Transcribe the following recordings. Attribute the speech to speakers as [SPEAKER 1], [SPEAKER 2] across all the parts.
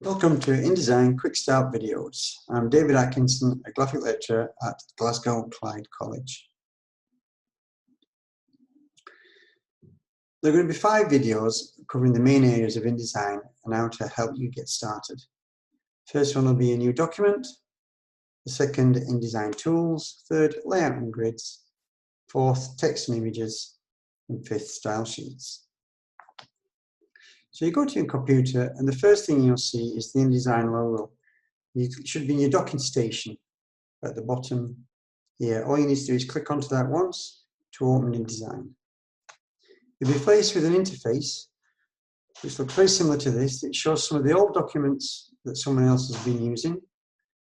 [SPEAKER 1] Welcome to InDesign Quick Start videos. I'm David Atkinson, a graphic lecturer at Glasgow Clyde College. There are going to be 5 videos covering the main areas of InDesign and how to help you get started. First one will be a new document, the second InDesign tools, third layout and grids, fourth text and images, and fifth style sheets. So you go to your computer and the first thing you'll see is the InDesign logo. It should be in your docking station at the bottom here. All you need to do is click onto that once to open InDesign. You'll be faced with an interface which looks very similar to this. It shows some of the old documents that someone else has been using,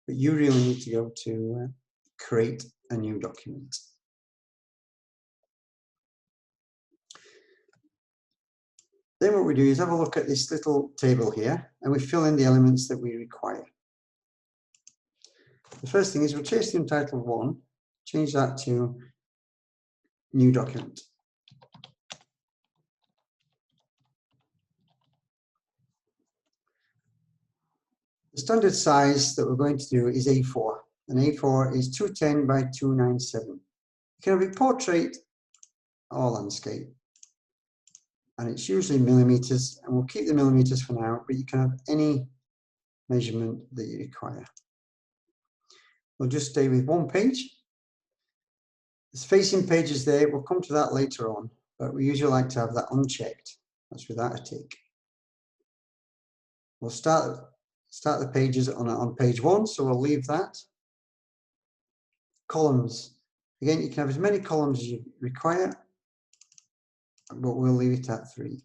[SPEAKER 1] but you really need to go to create a new document. Then what we do is have a look at this little table here and we fill in the elements that we require. The first thing is we'll change the entitled 1, change that to new document. The standard size that we're going to do is A4, and A4 is 210 by 297. It can be portrait or landscape, and it's usually millimeters, and we'll keep the millimeters for now, but you can have any measurement that you require. We'll just stay with one page. There's facing pages there, we'll come to that later on, but we usually like to have that unchecked. That's without a tick. We'll start the pages on page 1, so we'll leave that. Columns. Again, you can have as many columns as you require, but we'll leave it at 3.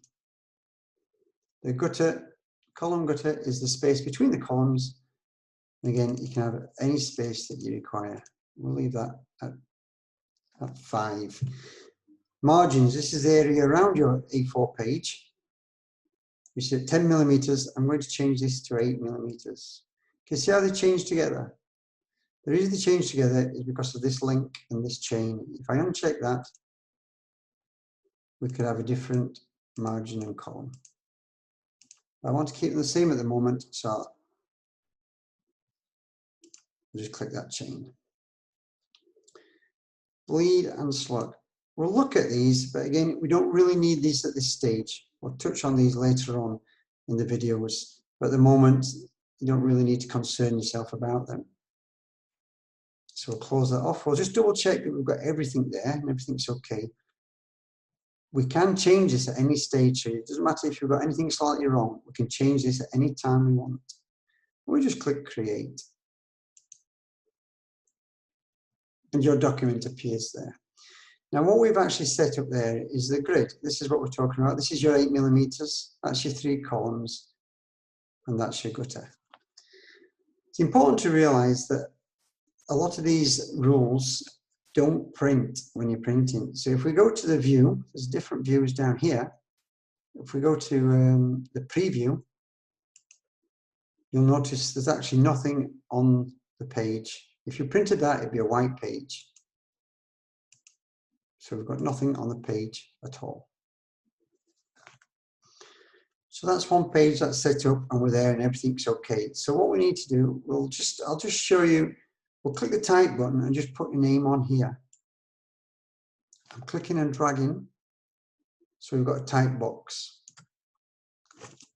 [SPEAKER 1] The gutter, column gutter, is the space between the columns. Again, you can have any space that you require. We'll leave that at 5. Margins, this is the area around your A4 page. You see at 10 millimeters, I'm going to change this to 8 millimeters. Can you see how they change together? The reason they change together is because of this link and this chain. If I uncheck that, we could have a different margin and column. I want to keep them the same at the moment, so I'll just click that chain. Bleed and slug. We'll look at these, but again, we don't really need these at this stage. We'll touch on these later on in the videos, but at the moment, you don't really need to concern yourself about them. So we'll close that off. We'll just double check that we've got everything there and everything's okay. We can change this at any stage, so it doesn't matter if you've got anything slightly wrong, we can change this at any time we want. We just click create. And your document appears there. Now what we've actually set up there is the grid. This is what we're talking about. This is your 8 millimeters, that's your 3 columns, and that's your gutter. It's important to realize that a lot of these rules don't print when you're printing. So if we go to the view, there's different views down here. If we go to the preview, you'll notice there's actually nothing on the page. If you printed that, it'd be a white page. So we've got nothing on the page at all. So that's one page that's set up and we're there and everything's okay. So what we need to do, I'll just show you. We'll click the type button and just put your name on here. I'm clicking and dragging, so we've got a type box.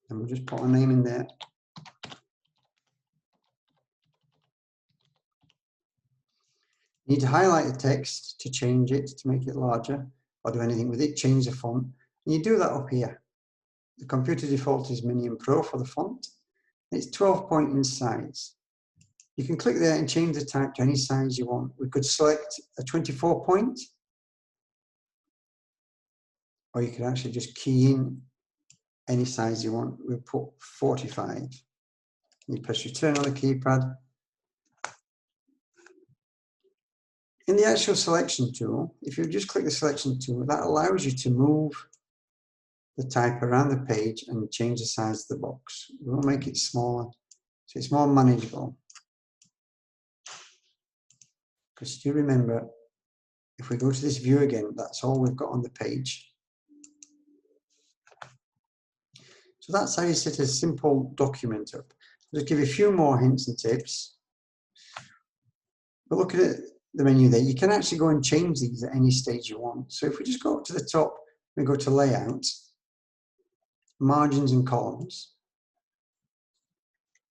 [SPEAKER 1] And we'll just put our name in there. You need to highlight the text to change it, to make it larger, or do anything with it, change the font. And you do that up here. The computer default is Mini and Pro for the font. It's 12 point in size. You can click there and change the type to any size you want. We could select a 24 point, or you could actually just key in any size you want. We'll put 45. You press return on the keypad. In the actual selection tool, if you just click the selection tool, that allows you to move the type around the page and change the size of the box. We'll make it smaller, so it's more manageable. Because you remember, if we go to this view again, that's all we've got on the page. So that's how you set a simple document up. I'll just give you a few more hints and tips. But look at the menu there. You can actually go and change these at any stage you want. So if we just go up to the top, we go to Layout, Margins and Columns.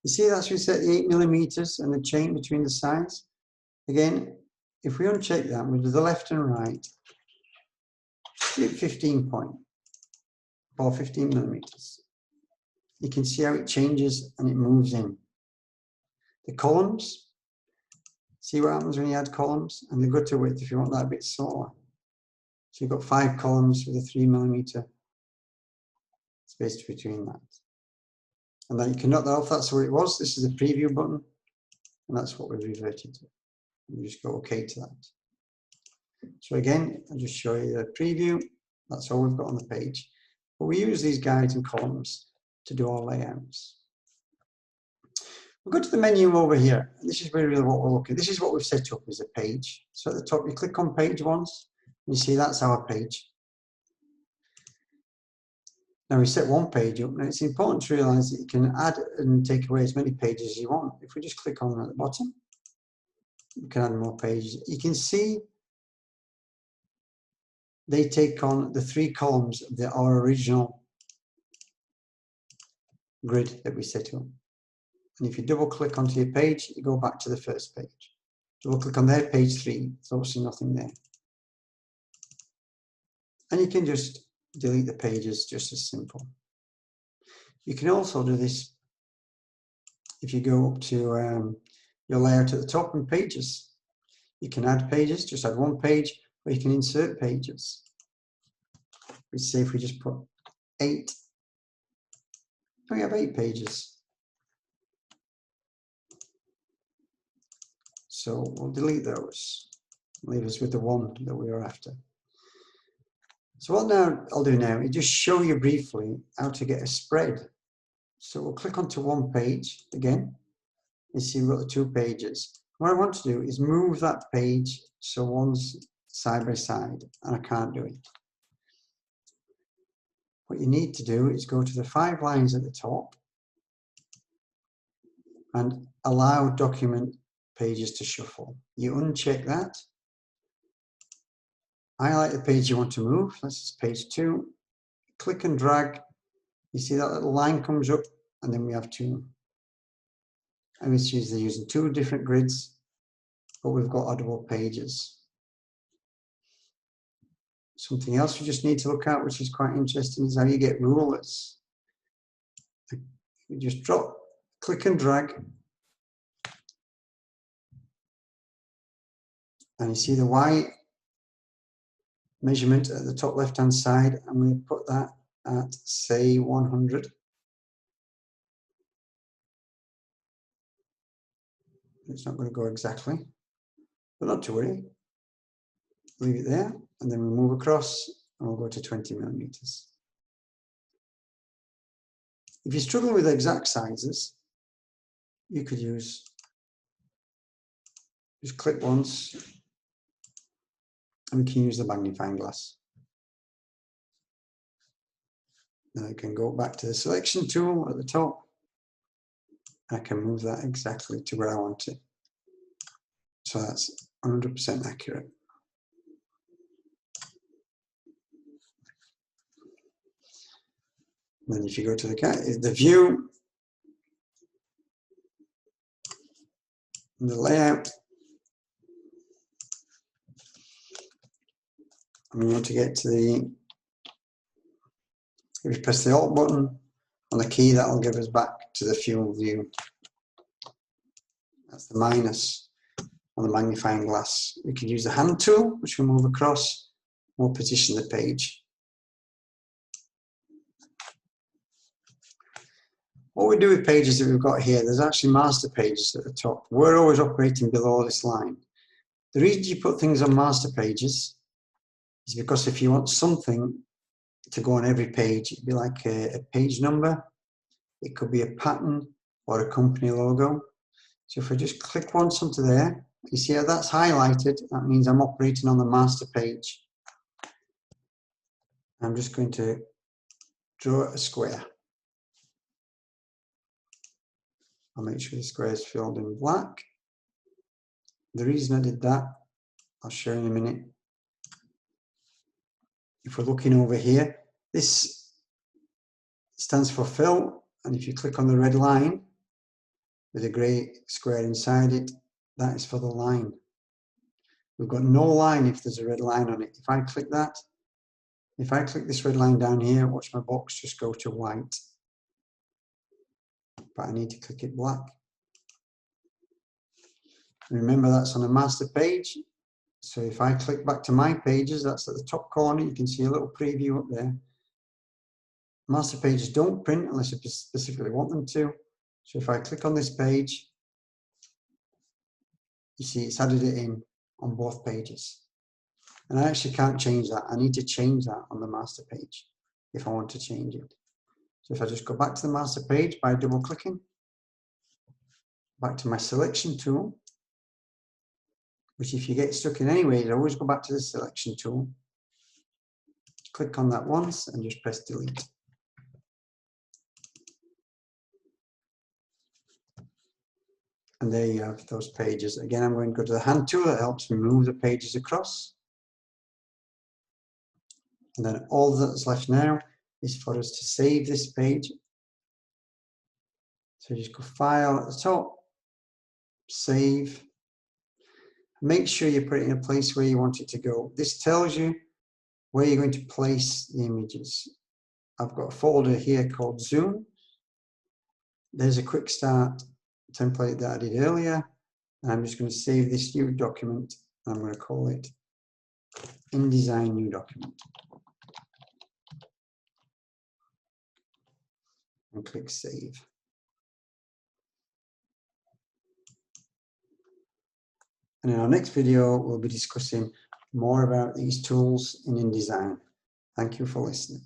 [SPEAKER 1] You see that's we set the 8 millimeters and the chain between the sides. Again, if we uncheck that, we do the left and right, 15 point or 15 millimeters. You can see how it changes and it moves in. The columns, see what happens when you add columns? And the gutter width, if you want that a bit smaller. So you've got 5 columns with a 3 millimeter space between that. And then you can knock that off, that's where it was. This is the preview button, and that's what we've reverted to. You just go OK to that. So again, I'll just show you the preview. That's all we've got on the page. But we use these guides and columns to do our layouts. We'll go to the menu over here. This is really what we're looking at. This is what we've set up as a page. So at the top, you click on page once, and you see that's our page. Now we set one page up, and it's important to realize that you can add and take away as many pages as you want. If we just click on at the bottom, you can add more pages. You can see they take on the 3 columns of our original grid that we set up. And if you double click onto your page, you go back to the first page. Double click on there, page 3, there's obviously nothing there. And you can just delete the pages just as simple. You can also do this if you go up to your layout at the top and pages. You can add pages, just add one page, or you can insert pages. Let's say if we just put 8, we have 8 pages. So we'll delete those, leave us with the one that we were after. So what I'll do now is just show you briefly how to get a spread. So we'll click onto one page again, and see we've got the 2 pages. What I want to do is move that page so one's side by side, and I can't do it. What you need to do is go to the 5 lines at the top and allow document pages to shuffle. You uncheck that. Highlight the page you want to move. This is page 2. Click and drag. You see that little line comes up, and then we have 2. And we see they're using 2 different grids, but we've got addable pages. Something else we just need to look at, which is quite interesting, is how you get rulers. You just click and drag, and you see the Y measurement at the top left hand side. I'm going to put that at, say, 100. It's not going to go exactly, but not to worry. Leave it there, and then we'll move across, and we'll go to 20 millimeters. If you struggle with exact sizes, you could just click once, and we can use the magnifying glass. Then I can go back to the selection tool at the top. I can move that exactly to where I want it. So that's 100% accurate. And then if you go to the view, and the layout, and we want to get to the, if we press the Alt button on the key, that will give us back to the full view. That's the minus on the magnifying glass. We can use the hand tool, which will move across, we'll position the page. What we do with pages that we've got here, there's actually master pages at the top. We're always operating below this line. The reason you put things on master pages is because if you want something to go on every page, it'd be like a page number. It could be a pattern or a company logo. So if I just click once onto there, you see how that's highlighted? That means I'm operating on the master page. I'm just going to draw a square. I'll make sure the square is filled in black. The reason I did that, I'll show you in a minute. If we're looking over here, this stands for fill, and if you click on the red line with a grey square inside it, that is for the line. We've got no line if there's a red line on it. If I click that, if I click this red line down here, watch my box just go to white. But I need to click it black. And remember, that's on a master page. So if I click back to my pages, that's at the top corner, you can see a little preview up there. Master pages don't print unless you specifically want them to. So if I click on this page, you see it's added it in on both pages. And I actually can't change that. I need to change that on the master page if I want to change it. So if I just go back to the master page by double clicking, back to my selection tool, which if you get stuck in any way, you always go back to the selection tool, click on that once and just press delete. And there you have those pages. Again, I'm going to go to the hand tool that helps me move the pages across. And then all that's left now is for us to save this page. So just go File at the top, Save. Make sure you put it in a place where you want it to go. This tells you where you're going to place the images. I've got a folder here called Zoom. There's a quick start template that I did earlier. And I'm just going to save this new document. I'm going to call it InDesign New Document. And click Save. And in our next video, we'll be discussing more about these tools in InDesign. Thank you for listening.